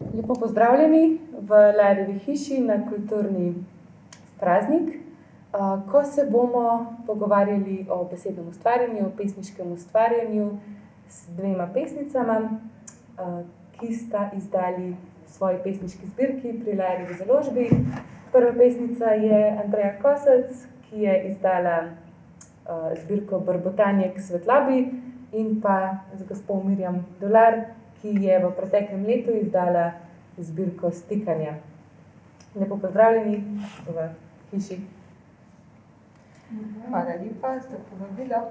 Lepo pozdravljeni v Lajrevi hiši na kulturni praznik, ko se bomo pogovarjali o besednem ustvarjanju, o pesniškem ustvarjanju z dvema pesnicama, ki sta izdali svoji pesniški zbirki pri Lajrevi založbi. Prva pesnica je Andreja Kosec, ki je izdala zbirko Brbotanje k svetlobi, in pa z gospo Mirjam Dolar, ki je v preteklem letu izdala zbirko Stikanja. Lepo pozdravljeni v hiši. Hvala lepa za povabilo.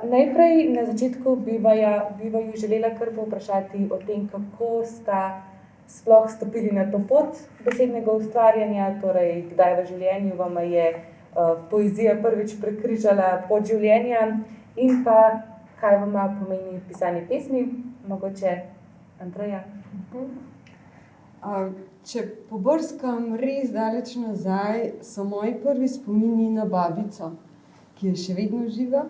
Najprej na začetku bi vaju želela kar povprašati o tem, kako sta sploh stopili na to pot besednega ustvarjanja, torej kdaj v življenju vama je poezija prvič prekrižala pot življenja in pa kaj vama pomeni pisanje pesmi, mogoče Andreja. Če pobrskam res daleč nazaj, so moji prvi spomini na babico, ki je še vedno živa.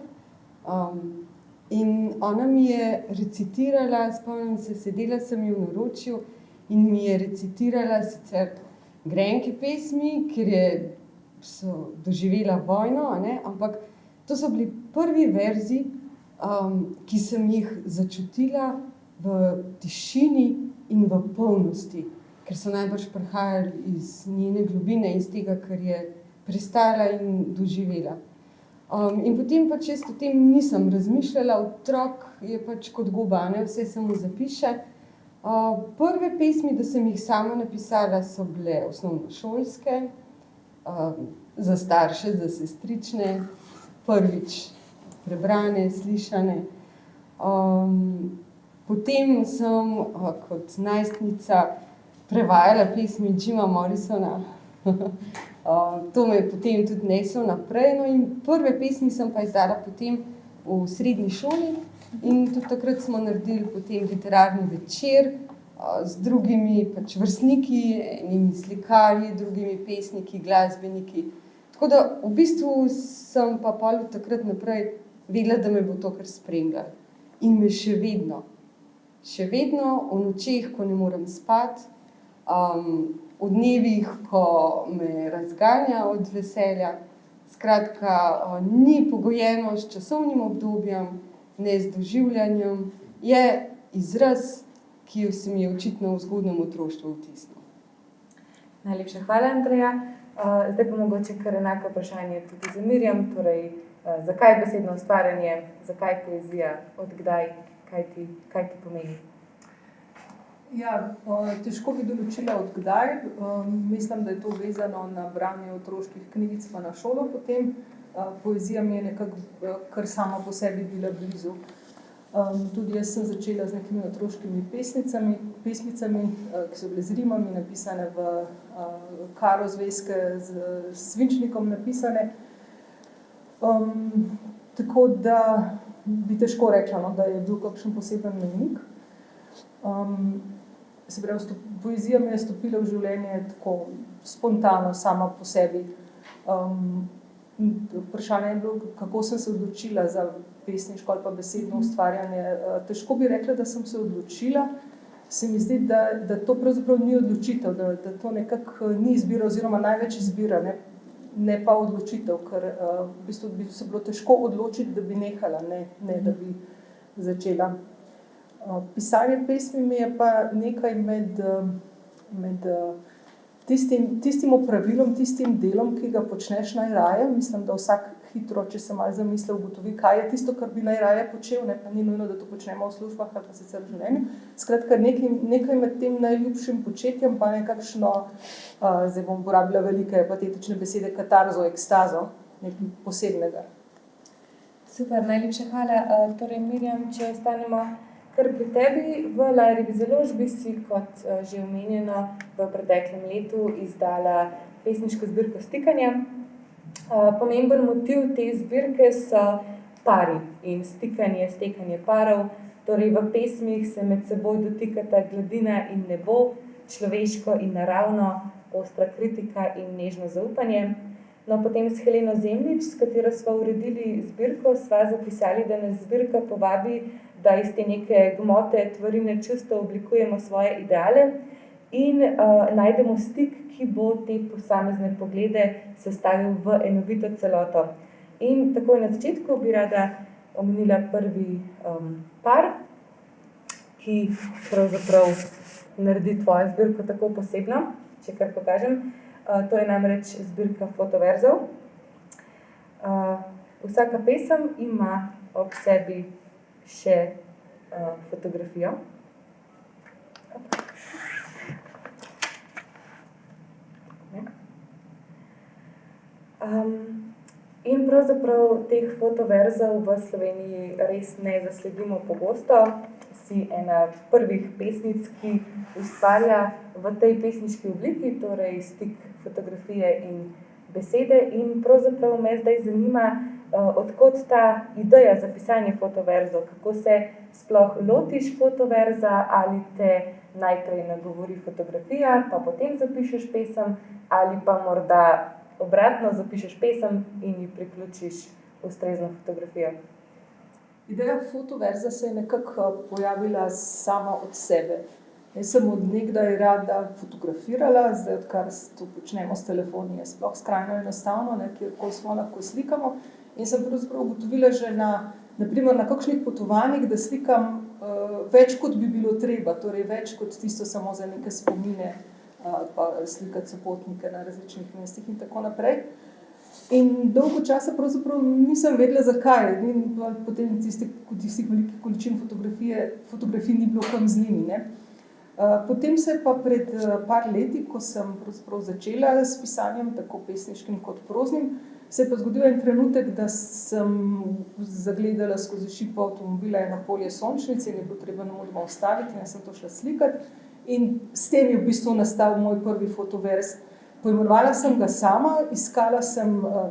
In ona mi je recitirala, spomnim se, sedela sem ji v naročju in mi je recitirala sicer grenke pesmi, ker so doživela vojno, ampak to so bili prvi verzi, ki sem jih začutila v tišini in v polnosti, ker so najbrž prihajali iz njene globine, iz tega, kar je prestala in doživela. In potem pač jaz o tem nisem razmišljala, otrok je pač kot goba, vse se mu zapiše. Prve pesmi, da sem jih sama napisala, so bile osnovnošolske, za starše, za sestrične, prvič prebrane, slišane. Potem sem kot najstnica prevajala pesmi Jima Morrisona. To me je potem tudi neslo naprej. No, in prve pesmi sem pa izdala potem v srednji šoli in tudi takrat smo naredili potem literarni večer z drugimi pač vrstniki, enimi slikarji, drugimi pesniki, glasbeniki. Tako da v bistvu sem pa pol od takrat naprej vedela, da me bo to kar spremljalo. In me še vedno v nočeh, ko ne morem spati, v dnevih, ko me razganja od veselja. Skratka, ni pogojeno s časovnim obdobjem, ne z doživljanjem, je izraz, ki se mi je očitno v zgodnjem otroštvu vtisnil. Najlepša hvala, Andreja. Zdaj pa mogoče kar enako vprašanje tudi za Mirjam, torej zakaj besedno ustvarjanje, zakaj poezija, od kdaj, kaj ti pomeni? Ja, težko bi določila od kdaj. Mislim, da je to vezano na branje otroških knjigic pa na šolo potem. Poezija mi je nekako kar sama po sebi bila blizu. Tudi jaz sem začela z nekimi otroškimi pesmicami, ki so bile z rimami napisane v karo zvezke z svinčnikom napisane. Tako da bi težko rekla, da je bil kakšen poseben mejnik. Se pravi, poezija mi je stopila v življenje tako spontano, sama po sebi. Vprašanje je bilo, kako sem se odločila za pesniško ali pa besedno ustvarjanje. Težko bi rekla, da sem se odločila. Se mi zdi, da to pravzaprav ni odločitev, da to nekako ni izbira oziroma največ izbira, ne pa odločitev, ker v bistvu bi se bilo težko odločiti, da bi nehala, ne da bi začela. Pisanje pesmi mi je pa nekaj med tistim opravilom, tistim delom, ki ga počneš najraje. Mislim, da vsak hitro, če se malo zamisli, ugotovi, kaj je tisto, kar bi najraje počel, pa ni nujno, da to počnemo v službah ali pa sicer v življenju. Skratka, nekaj med tem najljubšim početjem pa nekakšno, zdaj bom uporabila velike patetične besede, katarzo, ekstazo, nekaj posebnega. Super, najlepša hvala. Torej, Mirjam, če ostanemo kar pri tebi, v Lajrevi založbi si, kot že omenjeno, v preteklem letu izdala pesniško zbirko Stikanja. Pomemben motiv te zbirke so pari in stekanje parov. Torej, v pesmih se med seboj dotikata gladina in nebo, človeško in naravno, ostra kritika in nežno zaupanje. No, potem s Heleno Zemljič, s katero sva uredili zbirko, sva zapisali, da nas zbirka povabi, da iz te neke gmote, tvorine čustev oblikujemo svoje ideale in najdemo stik, ki bo te posamezne poglede sestavil v enovito celoto. In takoj na začetku bi rada omenila prvi par, ki pravzaprav naredi tvojo zbirko tako posebno, če kar pokažem. To je namreč zbirka fotoverzov. Vsaka pesem ima ob sebi še fotografijo. In pravzaprav teh fotoverzov v Sloveniji res ne zasledimo pogosto. Si ena prvih pesnic, ki ustvarja v tej pesniški obliki, torej stik fotografije in besede. In pravzaprav me zdaj zanima, odkot ta ideja za pisanje fotoverzov, kako se sploh lotiš fotoverza, ali te najprej nagovori fotografija, pa potem zapišeš pesem, ali pa morda obratno, zapišeš pesem in ji priključiš ustrezno fotografijo. Ideja fotoverza se je nekako pojavila sama od sebe. Jaz sem od nekdaj rada fotografirala, zdaj odkar to počnemo s telefoni, je sploh skrajno enostavno, kjerkoli smo lahko slikamo. In sem pravzaprav ugotovila že na primer na kakšnih potovanjih, da slikam več, kot bi bilo treba, torej več kot tisto samo za neke spomine, pa slikati sopotnike na različnih mestih in tako naprej. In dolgo časa pravzaprav nisem vedela, zakaj. In potem tistih velikih količin fotografij ni bilo kam z njimi, ne. Potem se pa pred par leti, ko sem pravzaprav začela s pisanjem, tako pesniškim kot proznim, se je pa zgodil en trenutek, da sem zagledala skozi šipo avtomobila eno polje sončnice in je bilo treba nemudoma ustaviti in sem to šla slikati. In s tem je v bistvu nastal moj prvi fotoverz. Poimenovala sem ga sama,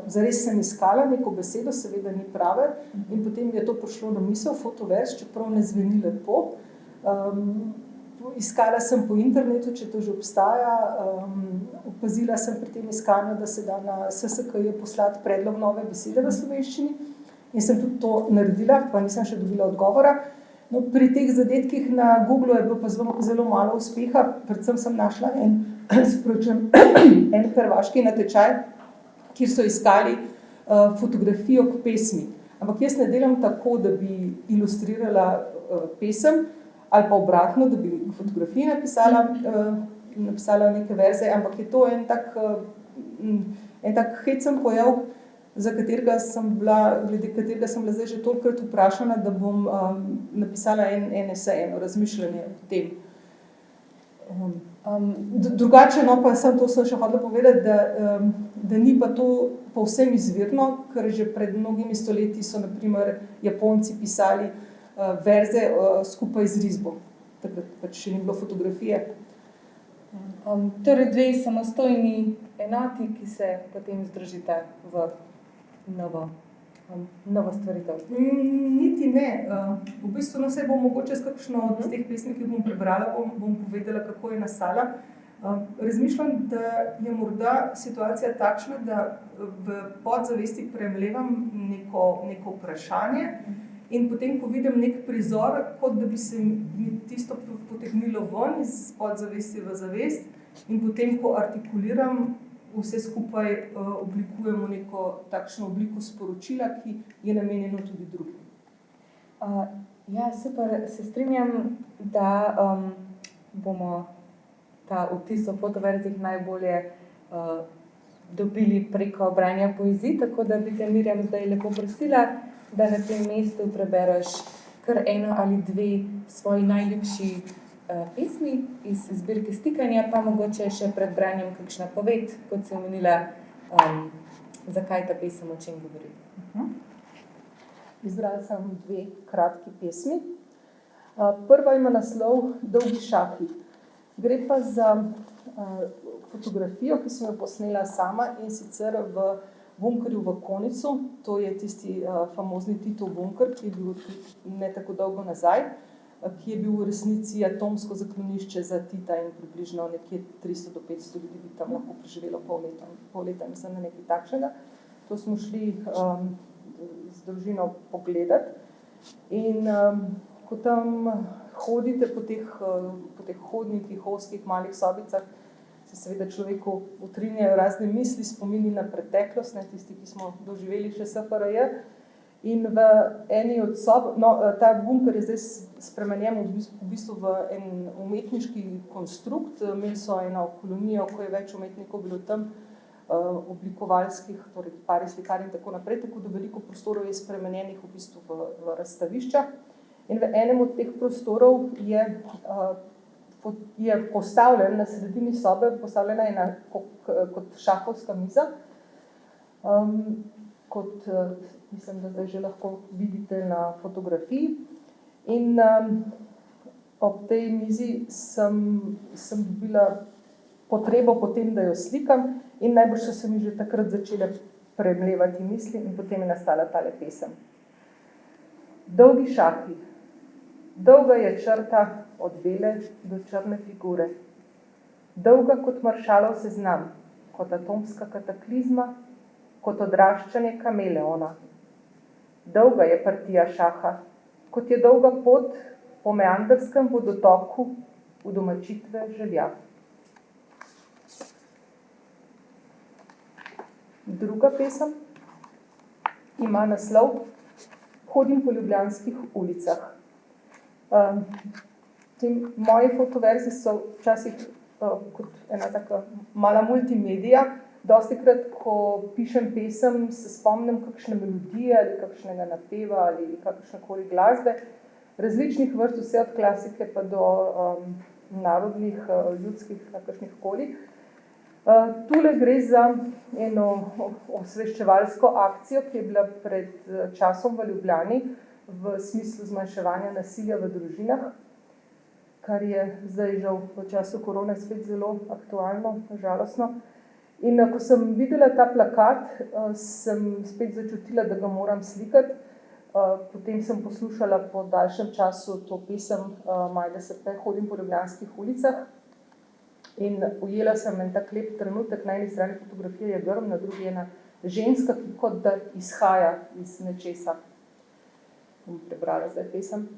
zares sem iskala neko besedo, seveda ni prave, in potem je to prišlo na misel, fotoverz, čeprav ne zveni lepo. Iskala sem po internetu, če to že obstaja, opazila sem pri tem iskanju, da se da na SSKJ poslati predlog nove besede v slovenščini in sem tudi to naredila, pa nisem še dobila odgovora. No, pri teh zadetkih na Googlu je bilo pa zelo malo uspeha, predvsem sem našla en hrvaški natečaj, kjer so iskali fotografijo k pesmi. Ampak jaz ne delam tako, da bi ilustrirala pesem, ali pa obratno, da bi fotografiji napisala neke verze, ampak je to en tak hecen pojav, glede katerega sem bila zdaj že tolikokrat vprašana, da bom napisala en esej, eno razmišljanje o tem. Drugače, no, pa to sem še hotela povedati, da ni pa to povsem izvirno, ker že pred mnogimi stoletji so na primer Japonci pisali verze skupaj z risbo. Takrat pač še ni bilo fotografije. Torej dve samostojni enoti, ki se potem združita v novo stvaritev. Niti ne. V bistvu no, se bom mogoče s kakšno od teh pesmi, ki bom prebrala, bom povedala, kako je nastala. Razmišljam, da je morda situacija takšna, da v podzavesti premlevam neko vprašanje in potem, ko vidim nek prizor, kot da bi se mi tisto potegnilo ven iz podzavesti v zavest in potem, ko artikuliram, vse skupaj oblikujemo neko takšno obliko sporočila, ki je namenjeno tudi drugim. Ja, super, se strinjam, da bomo ta vtis o fotoverzih najbolje dobili preko branja poezij, tako da bi te, Mirjam, zdaj lepo prosila, da na tem mestu prebereš kar eno ali dve svoji najljubši pesmi iz zbirke Stikanja, pa mogoče še pred branjem kakšna poved, kot si omenila, zakaj ta pesem, o čem govori. Izbrala sem dve kratki pesmi. Prva ima naslov Dolgi šahi. Gre pa za fotografijo, ki sem jo posnela sama, in sicer v bunkerju v Konicu. To je tisti famozni Titov bunker, ki je bil ne tako dolgo nazaj. ki je bil v resnici atomsko zaklonišče za Tita in približno nekje 300 do 500 ljudi bi tam lahko preživelo pol leta, mislim, na nekaj takšnega. To smo šli z družino pogledati in ko tam hodite po teh hodnikih, ozkih, malih sobicah, se seveda človeku utrinjajo razne misli, spomini na preteklost, ne, tisti, ki smo doživeli še SFRJ. In v eni od sob, ta bunker je zdaj spremenjen v bistvu v en umetniški konstrukt. Imeli so eno kolonijo, ko je več umetnikov bilo tam, oblikovalskih, torej pari slikar in tako naprej, tako da veliko prostorov je spremenjenih v bistvu v razstavišča. In v enem od teh prostorov je postavljen na sredini sobe, postavljena ena kot šahovska miza, kot mislim, da zdaj že lahko vidite na fotografiji. In ob tej mizi sem dobila potrebo potem, da jo slikam in najbolj so se mi že takrat začele premlevati misli in potem je nastala tale pesem. Dolgi šahi, dolga je črta od bele do črne figure, dolga kot Maršalov seznam, kot atomska kataklizma, kot odraščanje kameleona. Dolga je partija šaha, kot je dolga pot po meandrskem vodotoku udomačitve želja. Druga pesem ima naslov Hodim po ljubljanskih ulicah. Moje fotoverze so včasih kot ena taka mala multimedija. Dostikrat, ko pišem pesem, se spomnim kakšne melodije ali kakšnega napeva ali kakršnekoli glasbe, različnih vrst, vse od klasike pa do narodnih, ljudskih, kakršnih koli. Tule gre za eno osveščevalsko akcijo, ki je bila pred časom v Ljubljani v smislu zmanjševanja nasilja v družinah, kar je zdaj žal v času korone spet zelo aktualno, žalostno. In ko sem videla ta plakat, sem spet začutila, da ga moram slikati. Potem sem poslušala po daljšem času to pesem Majde Sepe Hodim po ljubljanskih ulicah in ujela sem en tak lep trenutek. Na eni strani fotografije je grm, na drugi je ena ženska, ki kot da izhaja iz nečesa. Bom prebrala zdaj pesem.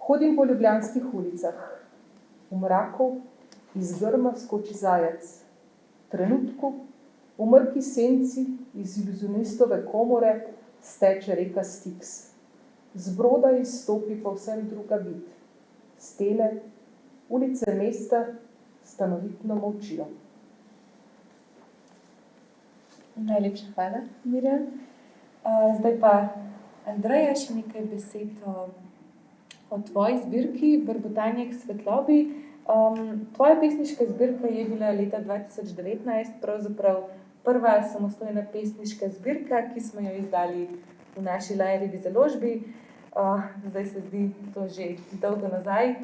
Hodim po ljubljanskih ulicah, v mraku iz grma skoči zajec. Trenutku, v mrki senci iz iluzionistove komore steče reka Styx. Z broda izstopi povsem druga bit. Stene, ulice mesta stanovitno molčijo. Najlepša hvala, Mirjam. Zdaj pa, Andreja, še nekaj besed o tvoji zbirki Brbotanje k svetlobi. Tvoja pesniška zbirka je bila leta 2019 pravzaprav prva samostojna pesniška zbirka, ki smo jo izdali v naši Lajrevi založbi. Zdaj se zdi to že dolgo nazaj.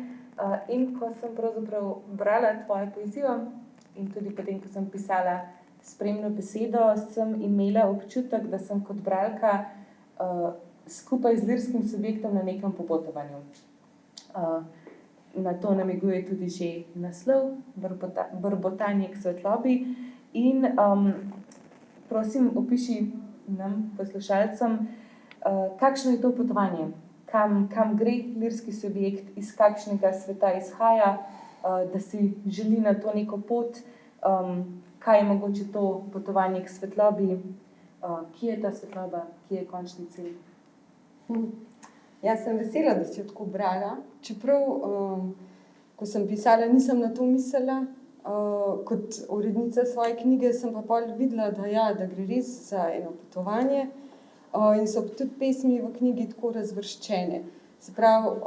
In ko sem pravzaprav brala tvojo poezijo in tudi potem, ko sem pisala spremno besedo, sem imela občutek, da sem kot bralka skupaj z lirskim subjektom na nekem popotovanju. Na to namiguje tudi že naslov Brbotanje k svetlobi. In prosim, opiši nam, poslušalcem, kakšno je to potovanje, kam gre lirski subjekt, iz kakšnega sveta izhaja, da si želi na to neko pot, kaj je mogoče to potovanje k svetlobi, kje je ta svetloba, kje je končni cilj. Jaz sem vesela, da si jo tako brala, čeprav, ko sem pisala, nisem na to mislila. Kot urednica svoje knjige sem pa pol videla, da gre res za eno potovanje in so tudi pesmi v knjigi tako razvrščene. Se pravi,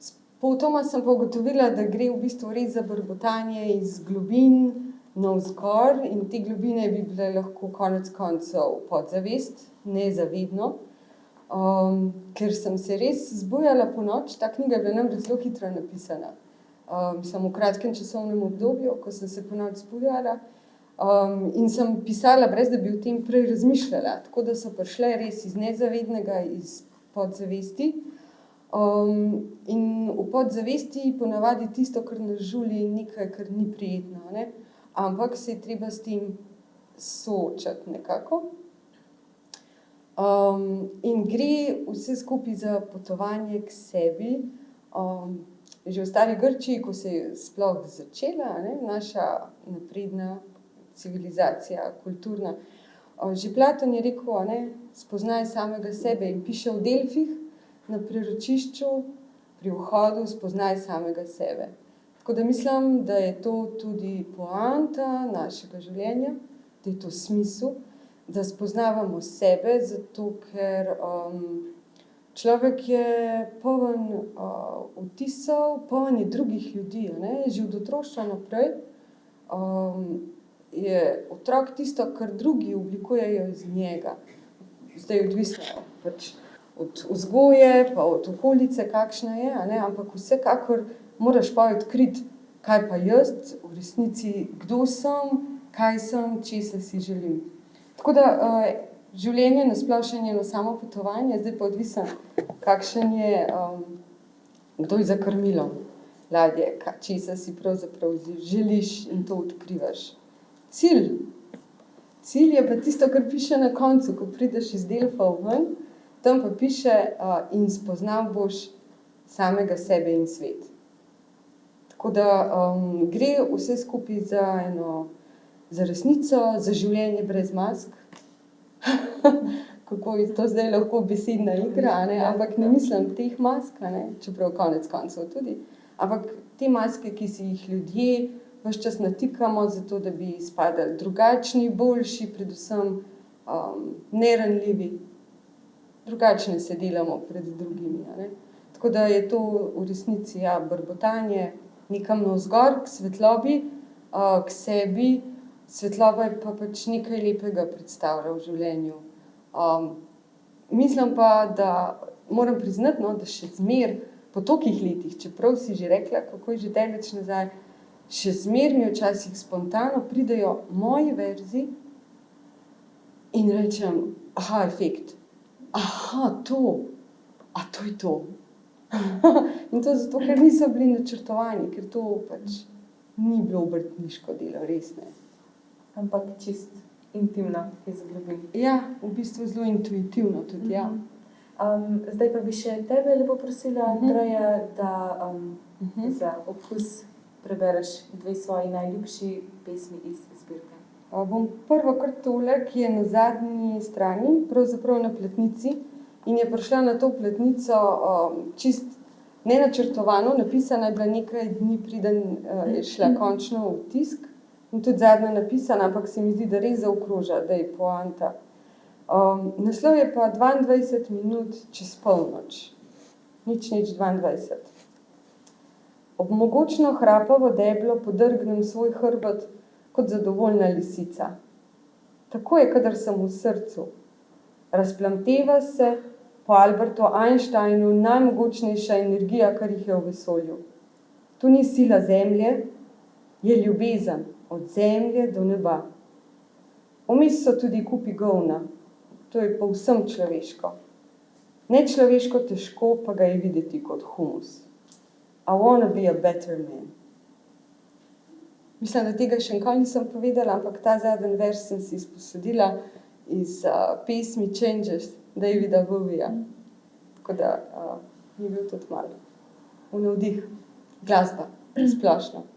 spotoma sem pa ugotovila, da gre v bistvu res za brbotanje iz globin navzgor in te globine bi bile lahko konec koncev podzavest, nezavedno. Ker sem se res zbujala po noč, ta knjiga je bila namreč zelo hitro napisana. Sem v kratkem časovnem obdobju, ko sem se po noč zbujala in sem pisala, brez da bi o tem prej razmišljala, tako da so prišle res iz nezavednega, iz podzavesti. In v podzavesti ponavadi tisto, kar nas žuli, nekaj, kar ni prijetno, ne? Ampak se je treba s tem soočati nekako. In gre vse skupaj za potovanje k sebi. Že v stari Grčiji, ko se je sploh začela, ne, naša napredna civilizacija, kulturna, že Platon je rekel, ne, spoznaj samega sebe, in piše v Delfih na priročišču pri vhodu, spoznaj samega sebe. Tako da mislim, da je to tudi poanta našega življenja, da je to smisel, da spoznavamo sebe, zato ker človek je poln vtisov, poln je drugih ljudi, ne? Že od otroštva naprej je otrok tisto, kar drugi oblikujejo iz njega. Zdaj odvisno pač od vzgoje, pa od okolice, kakšna je, ne? Ampak vsekakor moraš pa odkriti, kaj pa jaz, v resnici, kdo sem, kaj sem, česa si želim. Tako da življenje na splošno je eno samo potovanje, zdaj pa odvisno, kakšen je, kdo je za krmilom ladje, česa si pravzaprav želiš in to odkrivaš. Cilj je pa tisto, kar piše na koncu, ko prideš iz Delfov ven, tam pa piše in spoznal boš samega sebe in svet. Tako da gre vse skupaj za resnico, za življenje brez mask. Kako je to zdaj lahko besedna igra, ne? Ampak ne mislim teh mask, ne? Čeprav konec koncev tudi, ampak te maske, ki si jih ljudje ves čas natikamo, zato da bi izpadali drugačni, boljši, predvsem neranljivi. Drugačne se delamo pred drugimi, ne? Tako da je to v resnici brbotanje nekam navzgor, k svetlobi, k sebi. Svetloba je pa pač nekaj lepega predstavlja v življenju. Mislim pa, da moram priznati, no, da še zmer po tolikih letih, čeprav si že rekla, kako je že daleč nazaj, še zmer mi včasih spontano pridejo moji verzi in rečem, efekt, to je to. In to zato, ker niso bili načrtovani, ker to pač ni bilo obrtniško delo, res ne. Ampak čist intimno iz globin. Ja, v bistvu zelo intuitivno tudi, ja. Zdaj pa bi še tebe lepo prosila, Andreja, da za okus prebereš 2 svoji najljubši pesmi iz zbirke. Bom prvo kar tole, ki je na zadnji strani, pravzaprav na platnici, in je prišla na to platnico čist nenačrtovano, napisana je bila nekaj dni, preden je šla končno v tisk. In tudi zadnja napisana, ampak se mi zdi, da res zaokroža, da je poanta. Naslov je pa 22 minut čez polnoč. Nič 22. Ob mogočno hrapavo deblo podrgnem svoj hrbet kot zadovoljna lisica. Tako je, kadar sem v srcu. Razplamteva se po Albertu Einsteinu najmogočnejša energija, kar jih je v vesolju. To ni sila zemlje, je ljubezen. Od zemlje do neba. Vmes so tudi kupi govna, to je povsem človeško. Nečloveško težko pa ga je videti kot humus. I wanna be a better man. Mislim, da tega še nikoli nisem povedala, ampak ta zadnji vers sem si izposodila iz pesmi Changes Davida Bowieja. Tako da je bil tudi malo v navdih, glasba, splošno.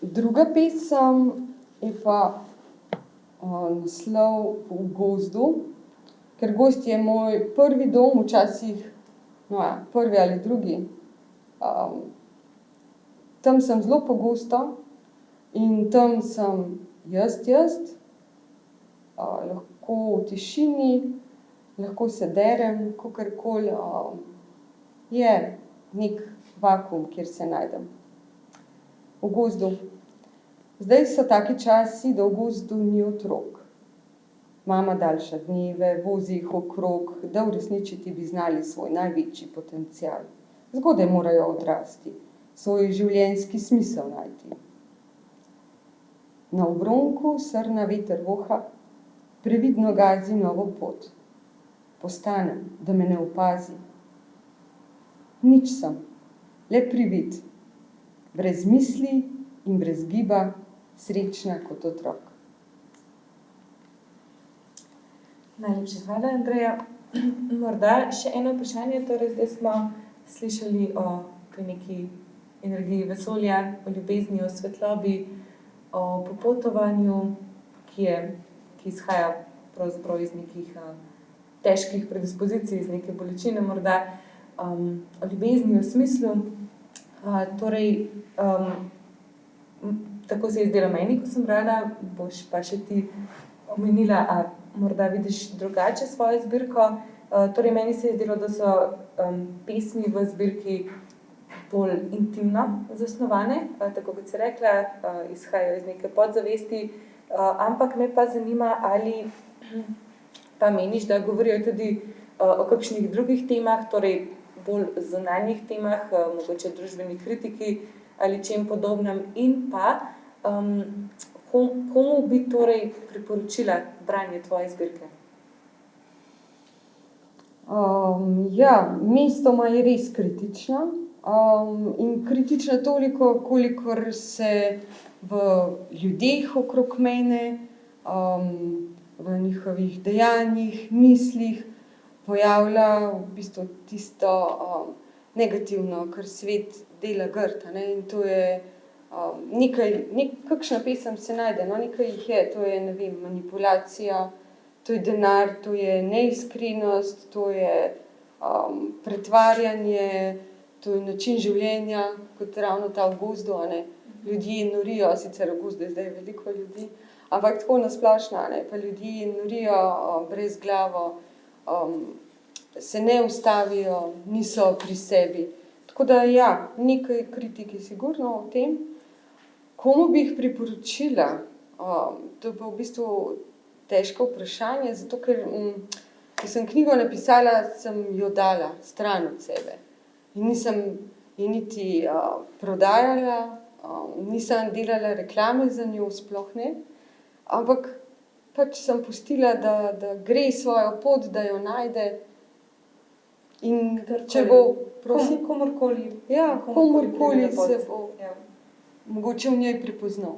Druga pesem je pa naslov V gozdu, ker gozd je moj prvi dom, včasih, prvi ali drugi. Tam sem zelo pogosto in tam sem jaz, lahko v tišini, lahko se derem, kakorkoli, je nek vakuum, kjer se najdem. V gozdu. Zdaj so taki časi, da v gozdu ni otrok. Mama daljša dneve, vozi jih okrog, da uresničiti bi znali svoj največji potencial. Zgodaj morajo odrasti, svoj življenjski smisel najti. Na obronku srna veter voha, previdno gazi novo pot. postanem, da me ne opazi. Nič sem, le privid, brez misli in brez giba, srečna kot otrok. Najlepša hvala, Andreja. Morda še eno vprašanje, torej zdaj smo slišali o tej neki energiji vesolja, o ljubezni, o svetlobi, o popotovanju, ki izhaja pravzaprav iz nekih težkih predispozicij, iz neke bolečine morda, o ljubezni, o smislu. Tako se je zdelo meni, ko sem brala, boš pa še ti omenila, a morda vidiš drugače svojo zbirko. Torej, meni se je zdelo, da so pesmi v zbirki bolj intimno zasnovane, tako kot si rekla, izhajajo iz neke podzavesti, ampak me pa zanima, ali pa meniš, da govorijo tudi o kakšnih drugih temah, torej bolj zunanjih temah, mogoče družbeni kritiki ali čem podobnem, in pa komu bi torej priporočila branje tvoje zbirke? Mestoma je res kritična, in kritična toliko, kolikor se v ljudeh okrog mene, v njihovih dejanjih, mislih pojavlja v bistvu tisto negativno, kar svet dela grd, in to je kakšna pesem se najde, nekaj jih je, to je, ne vem, manipulacija, to je denar, to je neiskrenost, to je pretvarjanje, to je način življenja, kot ravno ta v gozdu, Ljudje norijo, sicer v gozdu je zdaj veliko ljudi, ampak tako na splošno, pa ljudje norijo brezglavo, se ne ustavijo, niso pri sebi. Tako da nekaj kritike sigurno o tem. Komu bi jih priporočila? To je pa v bistvu težko vprašanje, zato ker ko sem knjigo napisala, sem jo dala stran od sebe. In nisem je niti prodajala, nisem delala reklame za njo, sploh ne, ampak pač sem pustila, da gre svojo pot, da jo najde. In če bo, prosim, komurkoli se bo mogoče v njej prepoznal.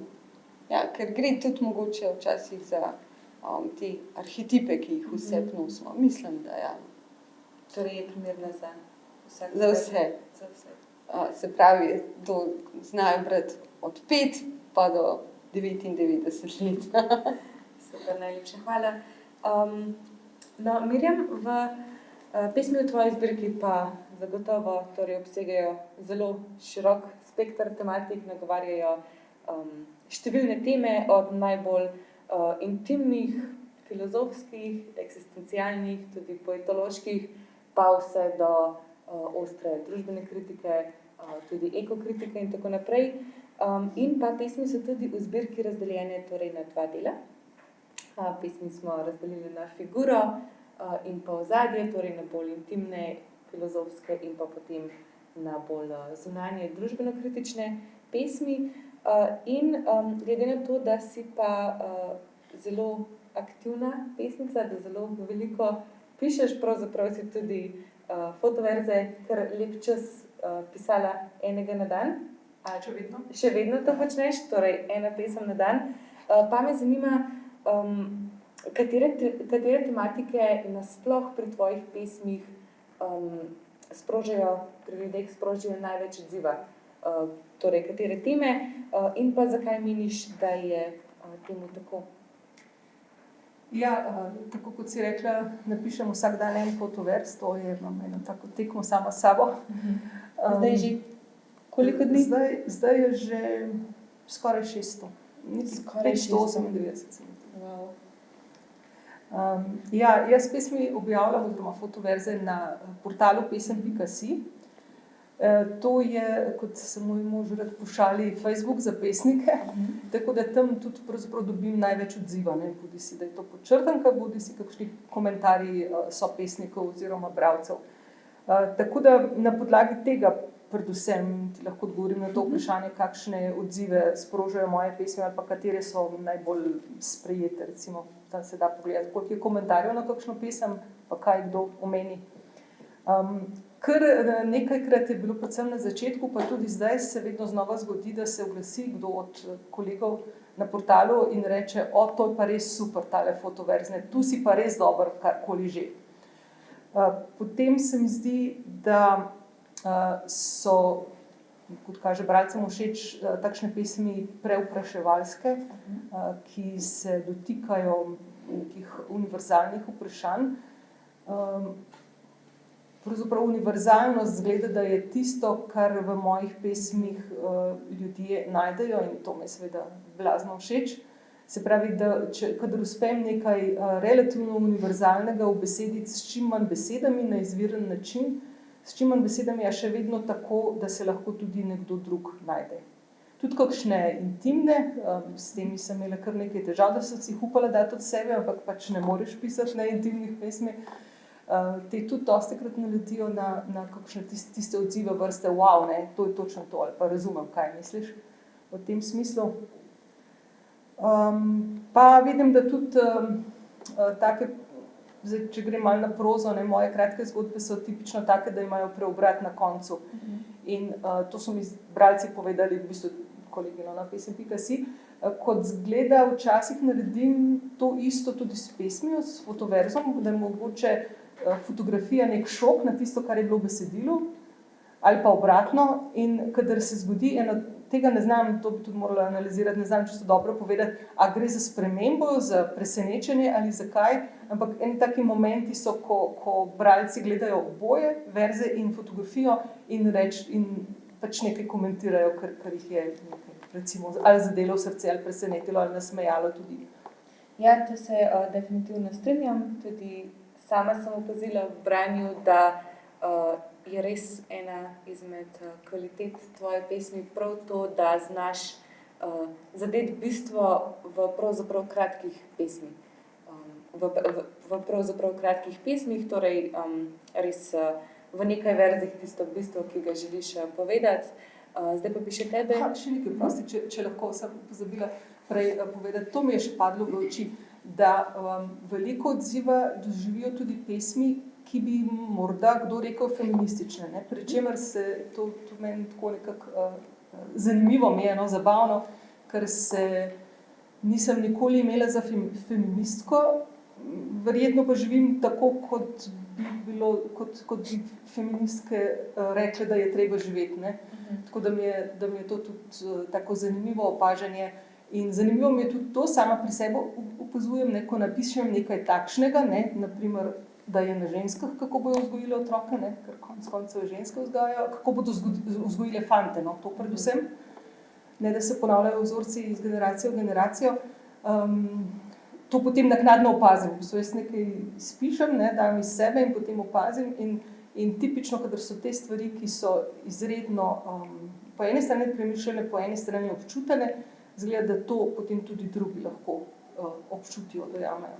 Ker gre tudi mogoče včasih za te arhetipe, ki jih vse nosimo. Mislim, da Torej je primerna za vsak. Za vse. Se pravi, to znajo brati od 5 pa do 99 let. Super, najlepša hvala. Mirjam, v pesmi v tvoji zbirki pa zagotovo torej obsegajo zelo širok spekter tematik, nagovarjajo številne teme, od najbolj intimnih, filozofskih, eksistencialnih, tudi poetoloških, pa vse do ostre družbene kritike, tudi ekokritike in tako naprej. In pa pesmi so tudi v zbirki razdeljene torej na 2 dela. Pesmi smo razdelili na figuro in pa ozadje, torej na bolj intimne, filozofske in pa potem na bolj zunanje družbeno-kritične pesmi. In glede na to, da si pa zelo aktivna pesnica, da zelo veliko pišeš, pravzaprav si tudi fotoverze kar lep čas pisala enega na dan. Še vedno to počneš, torej 1 pesem na dan. Pa me zanima, katere tematike nasploh pri tvojih pesmih pri ljudeh sprožijo največ odziva. Torej, katere teme in pa zakaj meniš, da je temu tako? Tako kot si rekla, napišem vsak dan en fotoverz, to je, imam eno tako tekmo sama s sabo. Zdaj že koliko dni? Zdaj je že skoraj 600. Skoraj 598. Wow. Jaz pesmi objavljam oziroma fotoverze na portalu pesem.si. To je, kot se moj mož rad pošali, Facebook za pesnike, tako da tam tudi pravzaprav dobim največ odziva, bodisi da je to podčrtanka, bodisi kakšni komentarji sopesnikov oziroma bralcev. Tako da na podlagi tega predvsem ti lahko odgovorim na to vprašanje, kakšne odzive sprožajo moje pesmi ali pa katere so najbolj sprejete, recimo, da se da pogledati, koliko je komentarjev na kakšno pesem, pa kaj kdo omeni. Kar nekajkrat je bilo predvsem na začetku, pa tudi zdaj se vedno znova zgodi, da se oglasi kdo od kolegov na portalu in reče, to je pa res super, tale fotoverzne, tu si pa res dober, karkoli že. Potem se mi zdi, da so, kot kaže bralcem všeč, takšne pesmi prevpraševalske, ki se dotikajo nekih univerzalnih vprašanj. Pravzaprav univerzalnost zgleda, da je tisto, kar v mojih pesmih ljudje najdejo in to me seveda blazno všeč. Se pravi, da kadar uspem nekaj relativno univerzalnega ubesediti s čim manj besedami na izviren način, s čim manj besedami, a še vedno tako, da se lahko tudi nekdo drug najde. Tudi kakšne intimne, s temi sem imela kar nekaj težav, da sem si jih upala dati od sebe, ampak pač ne moreš pisati na intimnih pesmi. Te tudi dostikrat naletijo na kakšne tiste odzive vrste, wow, ne, to je točno to, ali pa razumem, kaj misliš v tem smislu. Pa vidim, da tudi take, zdaj, če grem malo na prozo, ne, moje kratke zgodbe so tipično take, da imajo preobrat na koncu. In to so mi bralci povedali, v bistvu kolegino na pesem.si, kot zgleda, včasih naredim to isto tudi s pesmijo, s fotoverzom, da je mogoče fotografija nek šok na tisto, kar je bilo v besedilu, ali pa obratno, in kadar se zgodi tega ne znam, to bi tudi morala analizirati, ne znam čisto dobro povedati, a gre za spremembo, za presenečenje ali zakaj, ampak eni taki momenti so, ko bralci gledajo oboje, verze in fotografijo in pač nekaj komentirajo, kar jih je nekaj, recimo, ali zadelo v srce, ali presenetilo, ali nasmejalo tudi. Ja, to se definitivno strinjam, tudi sama sem opazila v branju, da je res ena izmed kvalitet tvoje pesmi prav to, da znaš zadeti bistvo v pravzaprav kratkih pesmih. V pravzaprav kratkih pesmih, torej res v nekaj verzih tisto bistvo, ki ga želiš povedati. Zdaj pa bi še tebe. Še nekaj, prosti, če lahko sem pozabila prej povedati, to mi je še padlo v oči, da veliko odziva doživijo tudi pesmi, ki bi morda kdo rekel feministične, ne? Pri čemer se to meni tako nekako zanimivo mi je, zabavno, ker se nisem nikoli imela za feministko, verjetno pa živim tako, kot bi feministke rekle, da je treba živeti, ne? Tako da mi je to tudi tako zanimivo opažanje. In zanimivo mi je tudi to, sama pri sebi opazujem, ko napišem nekaj takšnega, ne, naprimer, da je na ženskah, kako bojo vzgojile otroke, ne, ker konec koncev ženske vzgajajo, kako bodo vzgojile fante, no, to predvsem, ne, da se ponavljajo vzorci iz generacije v generacijo. To potem naknadno opazim, v bistvu jaz nekaj spišem, ne, dam iz sebe in potem opazim in tipično, kadar so te stvari, ki so izredno po eni strani premišljene, po eni strani občutene, zgleda, da to potem tudi drugi lahko občutijo, dojamejo.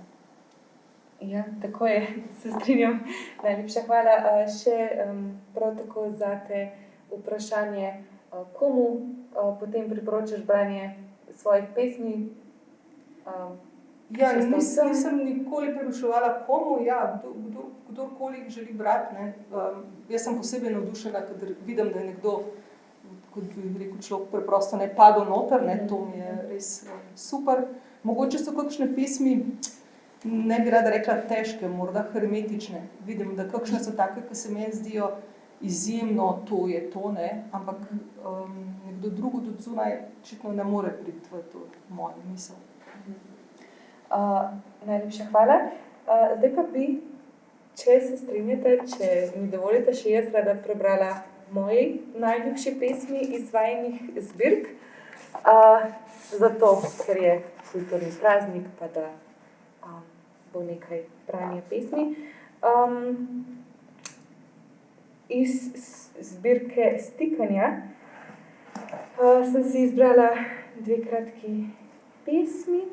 Ja, tako je, se strinjam. Najlepša hvala. Še prav tako zate vprašanje, komu potem priporočaš branje svojih pesmi? Ja, nisem nikoli preboševala komu, ja, kdorkoli želi brati, ne. Jaz sem posebej navdušena, kadar vidim, da je nekdo, kot bi rekel človek, preprosto ne padel noter, ne, to mi je res super. Mogoče so kakšne pesmi, ne bi rada rekla težke, morda hermetične. Vidim, da kakšne so take, ki se meni zdijo izjemno, to je to, ne, ampak nekdo drug od odzunaj očitno ne more priti v to mojo misel. Najlepša hvala. Zdaj pa bi, če se strinjate, če mi dovolite, še jaz rada prebrala moji najljubši pesmi iz vajinih zbirk, zato, ker je kulturni praznik, pa da bo nekaj branja pesmi. Iz zbirke Stikanja sem si izbrala dve kratki pesmi.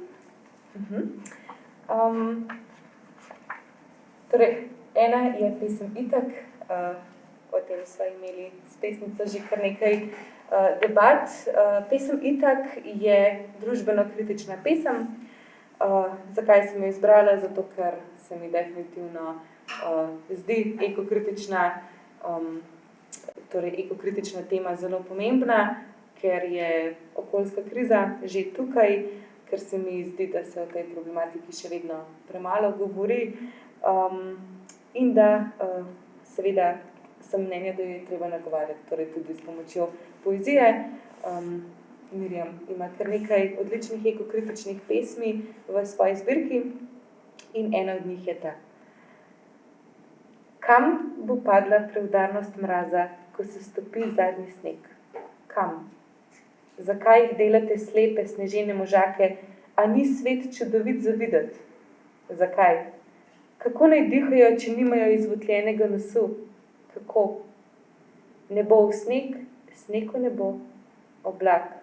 Torej, ena je pesem Itak, o tem sva imeli s pesnico že kar nekaj debat. Pesem Itak je družbeno-kritična pesem. Zakaj sem jo izbrala? Zato, ker se mi definitivno zdi ekokritična tema zelo pomembna, ker je okoljska kriza že tukaj, ker se mi zdi, da se o tej problematiki še vedno premalo govori, in da seveda sem mnenja, da jo je treba nagovarjati, torej tudi s pomočjo poezije. Mirjam ima kar nekaj odličnih ekokritičnih pesmi v svoji zbirki in ena od njih je ta. Kam bo padla preudarnost mraza, ko se stopi zadnji sneg? Kam? Zakaj jih delate slepe, snežene možake, a ni svet čudovit za videti? Zakaj? Kako naj dihajo, če nimajo izvotljenega nosu? Kako? Nebo v sneg, sneg v nebo, oblak,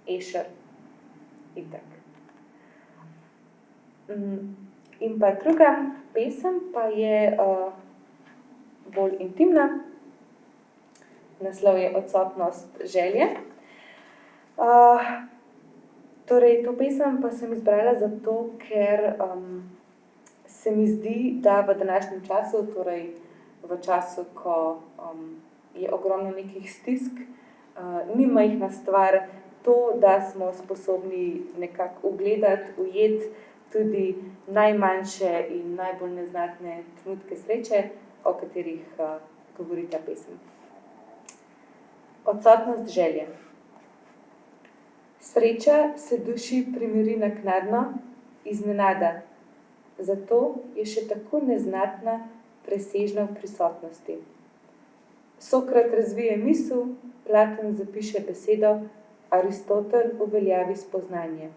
ešer, itak. In pa druga pesem pa je bolj intimna. Naslov je Odsotnost želje. Torej, to pesem pa sem izbrala zato, ker se mi zdi, da v današnjem času, torej v času, ko je ogromno nekih stisk, ni majhna stvar to, da smo sposobni nekako ugledati, ujeti tudi najmanjše in najbolj neznatne trenutke sreče, o katerih govori ta pesem. Odsotnost želje. Sreča se duši primiri naknadno, iznenada, zato je še tako neznatna, presežna v prisotnosti. Sokrat razvije misel, Platon zapiše besedo, Aristotel uveljavi spoznanje.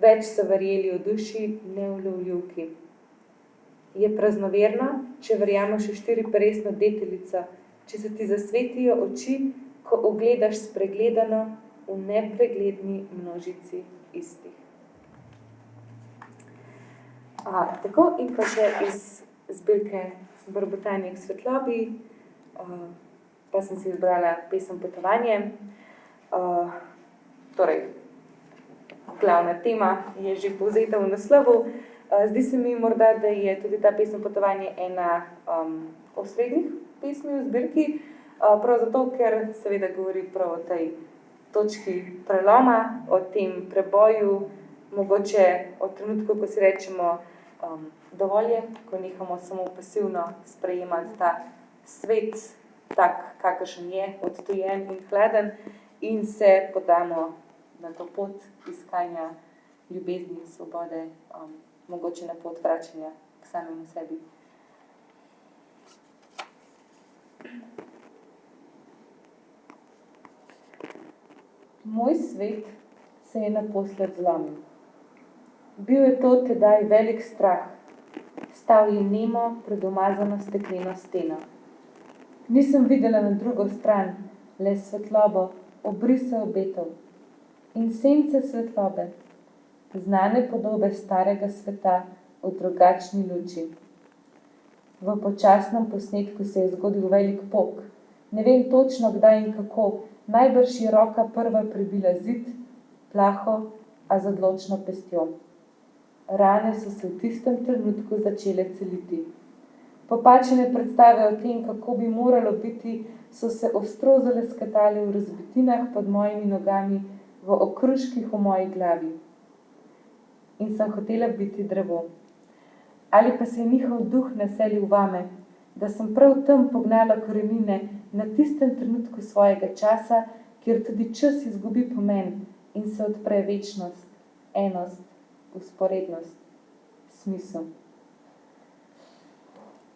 Več so verjeli o duši, neulovljivki. Je praznoverno, če verjameš v štiriperesno deteljico, če se ti zasvetijo oči, ko ogledaš spregledano v nepregledni množici istih. Tako, in pa še iz zbirke Brbotanje k svetlobi, pa sem si izbrala pesem Potovanje. Torej, glavna tema je že povzeta v naslovu. Zdi se mi morda, da je tudi ta pesem Potovanje ena osrednjih pesmi v zbirki, prav zato, ker seveda govori prav o tej točki preloma, o tem preboju, mogoče o trenutku, ko si rečemo dovolj je, ko nehamo samo pasivno sprejemati ta svet, tak, kakršen je, odtujen in hladen, in se podamo na to pot iskanja ljubezni, svobode, mogoče na pot vračanja k samemu sebi. Moj svet se je naposled zlomil. Bil je to tedaj velik strah. Stal je nemo pred umazano stekleno steno. Nisem videla na drugo stran, le svetlobo, obrise obetov in sence svetlobe, znane podobe starega sveta v drugačni luči. V počasnem posnetku se je zgodil velik pok. Ne vem točno, kdaj in kako, najbrž je roka prva prebila zid, plaho, a z odločno pestjo. Rane so se v tistem trenutku začele celiti. Popačene predstave o tem, kako bi moralo biti, so se ostro zaleskatale v razbitinah pod mojimi nogami, v okruških v moji glavi. In sem hotela biti drevo. Ali pa se je njihov duh naselil vame, da sem prav tam pognala korenine na tistem trenutku svojega časa, kjer tudi čas izgubi pomen in se odpre večnost, enost, vzporednost, smisel.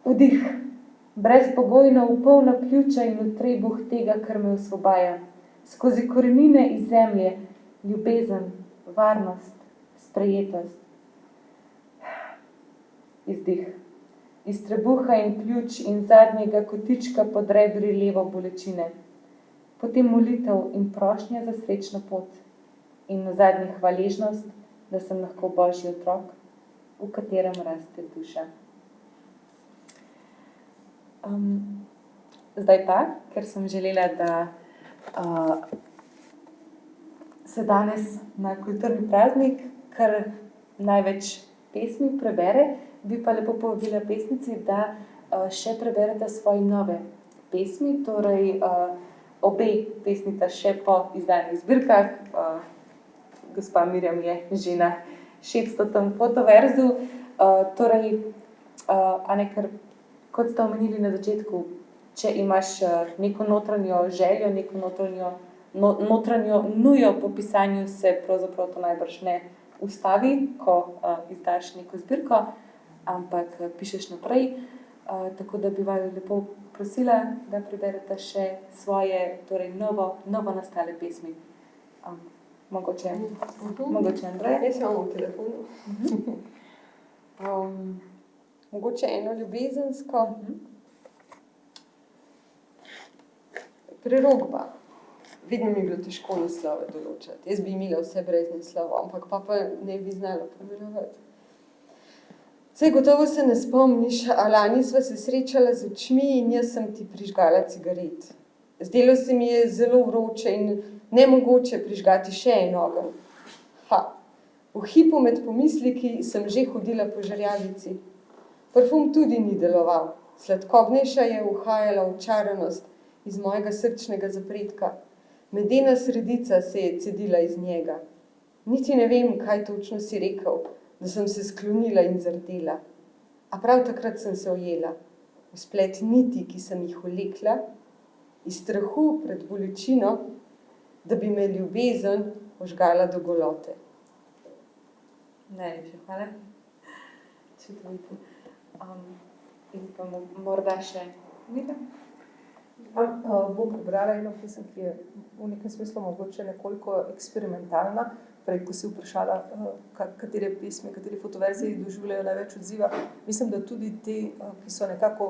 Vdih, brezpogojno v polna ključa in v trebuh tega, kar me osvobaja. Skozi korenine iz zemlje, ljubezen, varnost, sprejetost. Izdih, iz trebuha in pljuč in zadnjega kotička pod rebri levo bolečine. Potem molitev in prošnja za srečno pot. In nazadnje hvaležnost, da sem lahko Božji otrok, v katerem raste duša. Zdaj pa, ker sem želela, da se danes na kulturni praznik kar največ pesmi prebere, bi pa lepo povabila pesnici, da še preberete svoje nove pesmi, torej obe pesnita še po izdanih zbirkah. Gospa Mirjam je že na 600. fotoverzu. Torej, ker kot ste omenili na začetku, če imaš neko notranjo željo, neko notranjo nujo po pisanju, se pravzaprav to najbrž ne ustavi, ko izdaš neko zbirko, ampak pišeš naprej. Tako da bi vaju lepo prosila, da preberete še svoje, torej novo nastale pesmi. Mogoče Andreja? Jaz imam v telefonu. Mogoče eno ljubezensko. Prerokba. Vedno mi je bilo težko naslove določati. Jaz bi imela vse brez naslova, ampak pa ne bi znala pomenovati. Saj gotovo se ne spomniš, a lani sva se srečala z očmi in jaz sem ti prižgala cigaret. Zdelo se mi je zelo vroče in nemogoče prižgati še en ogenj. V hipu med pomisliki sem že hodila po žerjavici. Parfum tudi ni deloval. Sladkobnejša je uhajala očaranost iz mojega srčnega zapredka. Medena sredica se je cedila iz njega. Niti ne vem, kaj točno si rekel, da sem se sklonila in zardela. A prav takrat sem se ujela. V splet niti, ki sem jih vlekla, iz strahu pred bolečino, da bi me ljubezen ožgala do golote. Najlepša hvala. Čudovito. In pa morda še Mira? Bom prebrala eno pesem, ki je v nekem smislu mogoče nekoliko eksperimentalna. Prej, ko si vprašala, katere pesmi, katere fotoverzije doživljajo največ odziva. Mislim, da tudi te, ki so nekako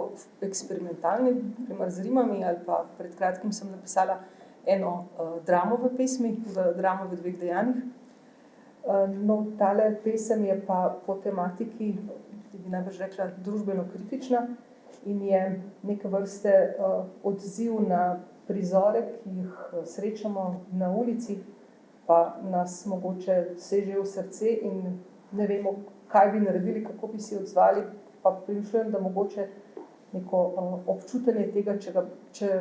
eksperimentalni, primer z rimami, ali pa pred kratkim sem napisala eno dramo v pesmi, dramo v 2 dejanjih. No, tale pesem je pa po tematiki, bi najbrž rekla, družbeno-kritična in je neke vrste odziv na prizore, ki jih srečamo na ulici, pa nas mogoče sežejo v srce in ne vemo, kaj bi naredili, kako bi si odzvali, pa premišljujem, da mogoče neko občutenje tega, če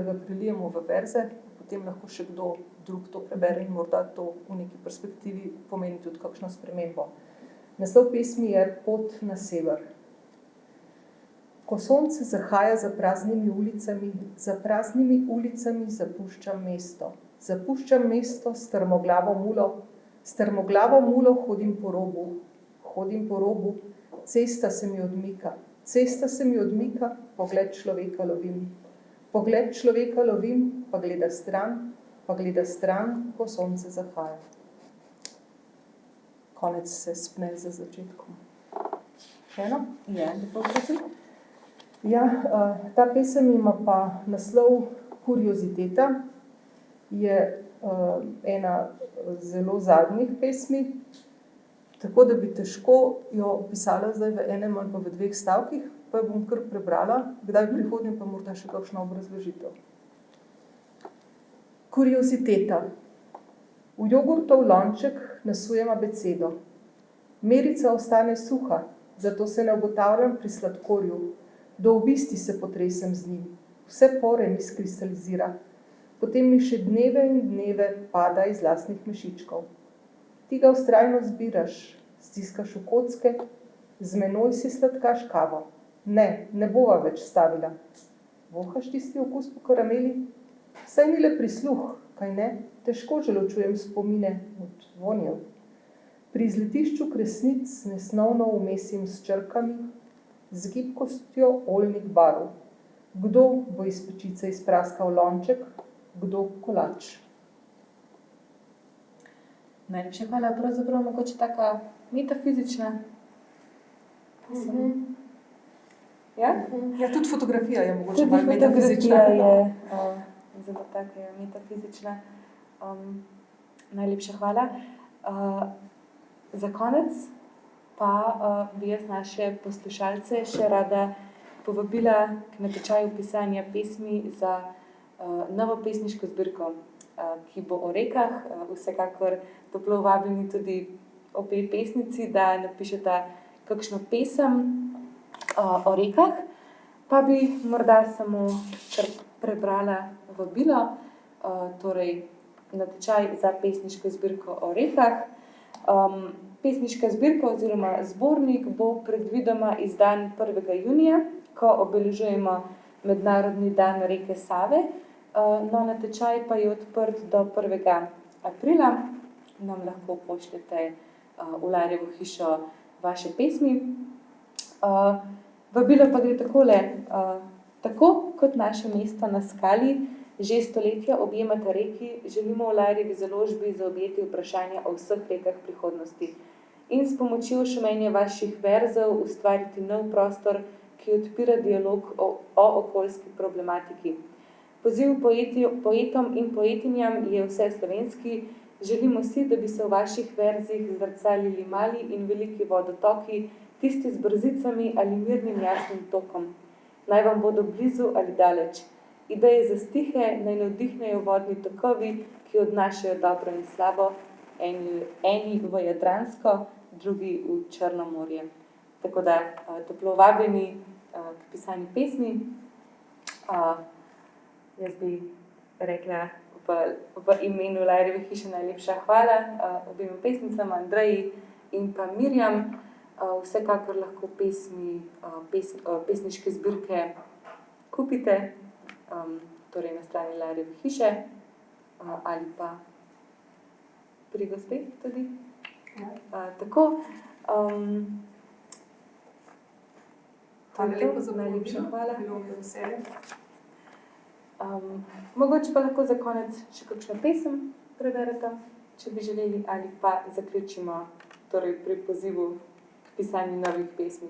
ga prilijemo v verze, potem lahko še kdo drug to prebere in morda to v neki perspektivi pomeni tudi kakšno spremembo. Naslov pesmi je Pot na sever. Ko sonce zahaja za praznimi ulicami zapuščam mesto. Zapuščam mesto s strmoglavo mulo hodim po robu, cesta se mi odmika, pogled človeka lovim, pa gleda stran, ko sonce zahaja. Konec se spne za začetkom. Še eno? Ja, lepo prosim. Ja, ta pesem ima pa naslov Kurioziteta. Je ena zelo zadnjih pesmi, tako da bi težko jo opisala zdaj v enem ali pa v 2 stavkih, pa jo bom kar prebrala, kdaj v prihodnje pa morda še kakšna obrazložitev. Kurioziteta. V jogurtov lonček nasujem abecedo. Merica ostane suha, zato se ne obotavljam pri sladkorju. Do obisti se potresem z njim. Vse pore mi skristalizira. Potem mi še dneve in dneve pada iz lastnih mešičkov. Ti ga vztrajno zbiraš, stiskaš v kocke, z menoj si sladkaš kavo. Ne bova več stavila. Vohaš tisti okus po karameli? Saj ni le prisluh, kaj ne? Težko že ločujem spomine od vonjev. Pri izletišču kresnic nesnovno umesim s črkami, z gibkostjo oljnih barv. Kdo bo iz pečice izpraskal lonček, kdo kolač. Najlepša hvala, pravzaprav mogoče taka metafizična. Ja? Ja, tudi fotografija je mogoče Tudi malo metafizična. fotografija je zelo taka metafizična. Najlepša hvala. Za konec pa bi jaz naše poslušalce še rada povabila k natečaju pisanja pesmi za novo pesniško zbirko, ki bo o rekah. Vsekakor toplo vabljeni tudi obe pesnici, da napišeta kakšno pesem o rekah, pa bi morda samo prebrala vabilo, torej natečaj za pesniško zbirko o rekah. Pesniška zbirka oziroma zbornik bo predvidoma izdan 1. junija, ko obeležujemo Mednarodni dan reke Save. No, natečaj pa je odprt do 1. aprila. Nam lahko pošljete v Larjevo hišo vaše pesmi. Vabilo pa gre takole. Tako kot naše mesto na skali že stoletja objemata reki, želimo v Larjevi založbi zaobjeti vprašanja o vseh rekah prihodnosti in s pomočjo šumenja vaših verzov ustvariti nov prostor, ki odpira dialog o okoljski problematiki. Poziv poetom in poetinjam je vseslovenski. Želimo si, da bi se v vaših verzih zrcalili mali in veliki vodotoki, tisti z brzicami ali mirnim jasnim tokom. Naj vam bodo blizu ali daleč. Ideje za stihe naj navdihnejo vodni tokovi, ki odnašajo dobro in slabo, eni v Jadransko, drugi v Črno morje. Tako da toplo vabljeni k pisanju pesmi. Jaz bi rekla v imenu Larjeve hiše najlepša hvala obema pesnicama, Andreji in pa Mirjam. Vsekakor lahko pesniške zbirke kupite, torej na strani Larjeve hiše ali pa pri gospe tudi. Tako. Hvala lepa za najlepša hvala. Bilo mi je veselje. Mogoče pa lahko za konec še kakšno pesem preberete, če bi želeli, ali pa zaključimo torej pri pozivu k pisanju novih pesmi.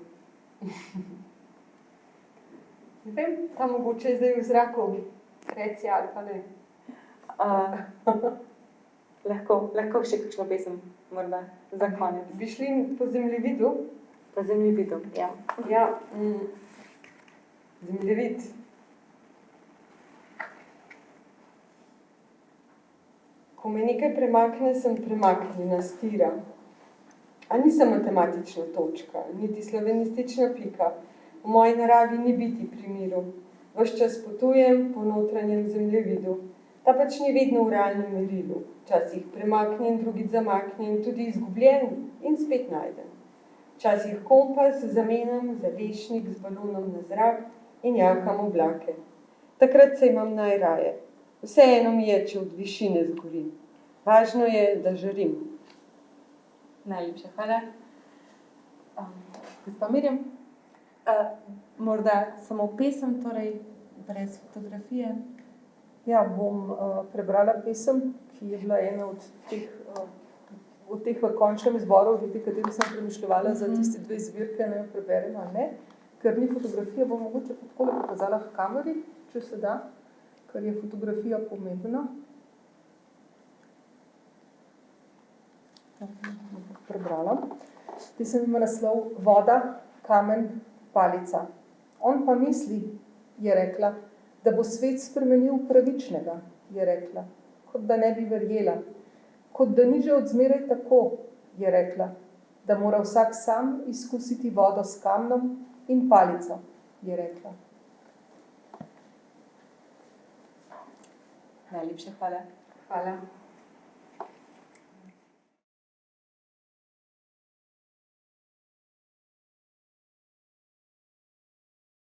Ne vem, ta mogoče je zdaj v zraku, reci ali pa ne. Lahko še kakšno pesem, morda, za konec. Bi šli po zemljevidu? Po zemljevidu, ja. Ja, zemljevid. Ko me nekaj premakne, sem premaknjena, stira. A nisem matematična točka, niti slovenistična pika. V moji naravi ni biti pri miru. Ves čas potujem po notranjem zemljevidu. Ta pač ni vedno v realnem merilu. Včasih premaknem, drugič zamaknem, tudi izgubljen in spet najdem. Včasih kompas zamenjam za lešnik z balonom na zrak in jaham oblake. Takrat se imam najraje. Vseeno mi je, če od višine zgorim. Važno je, da žarim. Najlepša hvala. Gospa Mirjam, morda samo pesem, torej brez fotografije. Ja, bom prebrala pesem, ki je bila ena od teh v končnem izboru, glede kateri sem premišljevala za tiste dve zbirke, ne preberem ali ne. Ker ni fotografija, bom mogoče takole pokazala v kameri, če se da, ker je fotografija pomembna. Prebrala. Pesem ima naslov Voda, kamen, palica. On pa misli, je rekla, da bo svet spremenil pravičnega, je rekla, kot da ne bi verjela. Kot da ni že odzmeraj tako, je rekla, da mora vsak sam izkusiti vodo s kamnom in palico, je rekla. Najlepša hvala. Hvala.